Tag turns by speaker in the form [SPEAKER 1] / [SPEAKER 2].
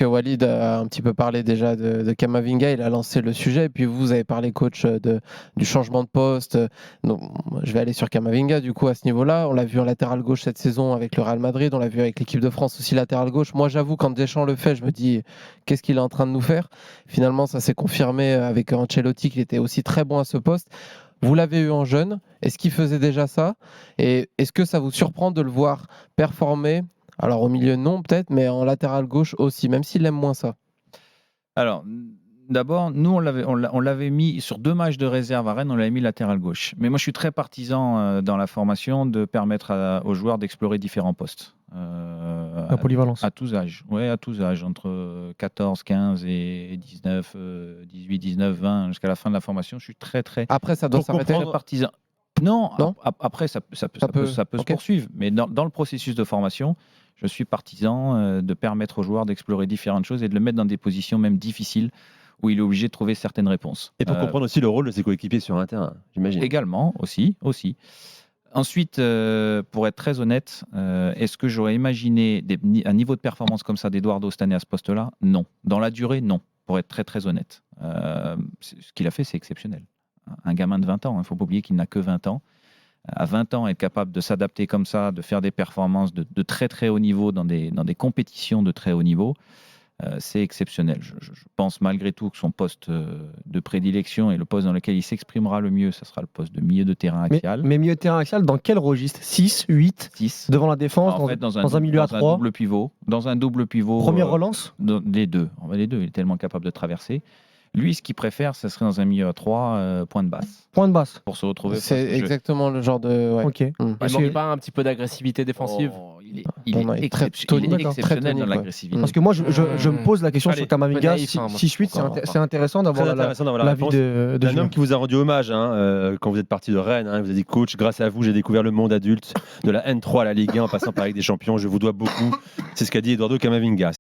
[SPEAKER 1] que Walid a un petit peu parlé déjà de Camavinga, il a lancé le sujet, et puis vous avez parlé, coach, du changement de poste. Donc, je vais aller sur Camavinga, du coup, à ce niveau-là. On l'a vu en latéral gauche cette saison avec le Real Madrid, on l'a vu avec l'équipe de France aussi, latéral gauche. Moi, j'avoue, quand Deschamps le fait, je me dis, qu'est-ce qu'il est en train de nous faire? Finalement, ça s'est confirmé avec Ancelotti, qu'il était aussi très bon à ce poste. Vous l'avez eu en jeune, est-ce qu'il faisait déjà ça? Et est-ce que ça vous surprend de le voir performer? Alors au milieu, non, peut-être, mais en latéral gauche aussi, même s'il aime moins ça.
[SPEAKER 2] Alors, d'abord, nous, on l'avait mis sur 2 matchs de réserve à Rennes, on l'avait mis latéral gauche. Mais moi, je suis très partisan dans la formation de permettre aux joueurs d'explorer différents postes.
[SPEAKER 3] La polyvalence.
[SPEAKER 2] À tous âges. Oui, à tous âges, entre 14, 15 et 19, 18, 19, 20, jusqu'à la fin de la formation. Je suis très, très,
[SPEAKER 1] Après, ça doit s'arrêter.
[SPEAKER 2] très partisan. Non,
[SPEAKER 1] Non
[SPEAKER 2] après, ça peut se
[SPEAKER 1] ok.
[SPEAKER 2] poursuivre. Mais dans le processus de formation, je suis partisan de permettre aux joueurs d'explorer différentes choses et de le mettre dans des positions même difficiles où il est obligé de trouver certaines réponses.
[SPEAKER 4] Et pour comprendre aussi le rôle de ses coéquipiers sur un terrain, j'imagine.
[SPEAKER 2] Également, aussi. Ensuite, pour être très honnête, est-ce que j'aurais imaginé un niveau de performance comme ça d'Eduardo cette année à ce poste-là? Non. Dans la durée, non. Pour être très très honnête. Ce qu'il a fait, c'est exceptionnel. Un gamin de 20 ans, il ne faut pas oublier qu'il n'a que 20 ans. À 20 ans, être capable de s'adapter comme ça, de faire des performances de très très haut niveau dans des compétitions de très haut niveau, c'est exceptionnel. Je pense malgré tout que son poste de prédilection et le poste dans lequel il s'exprimera le mieux, ce sera le poste de milieu de terrain axial.
[SPEAKER 3] Mais milieu de terrain axial, dans quel registre? 6, 8
[SPEAKER 2] 6
[SPEAKER 3] devant la défense,
[SPEAKER 2] en fait,
[SPEAKER 3] dans un milieu à 3
[SPEAKER 2] Dans un double pivot.
[SPEAKER 3] Première relance
[SPEAKER 2] Les deux. Les deux, il est tellement capable de traverser. Lui, ce qu'il préfère, ce serait dans un milieu à 3, point de basse.
[SPEAKER 3] Point de basse.
[SPEAKER 2] Pour se retrouver.
[SPEAKER 1] C'est exactement le genre de. Ouais.
[SPEAKER 3] Ok.
[SPEAKER 5] Il manque pas un petit peu d'agressivité défensive?
[SPEAKER 2] Il est exceptionnel dans l'agressivité.
[SPEAKER 3] Parce que moi, je me pose la question
[SPEAKER 4] Allez,
[SPEAKER 3] sur Camavinga.
[SPEAKER 1] naïf, hein,
[SPEAKER 3] 6-8, c'est intéressant d'avoir
[SPEAKER 4] Très intéressant d'avoir la
[SPEAKER 3] l'avis
[SPEAKER 4] réponse
[SPEAKER 3] de
[SPEAKER 4] d'un
[SPEAKER 3] Julien.
[SPEAKER 4] homme qui vous a rendu hommage quand vous êtes parti de Rennes. Il vous a dit, coach, grâce à vous, j'ai découvert le monde adulte de la N3 à la Ligue 1 en passant par Ligue des Champions. Je vous dois beaucoup. C'est ce qu'a dit Eduardo Camavinga.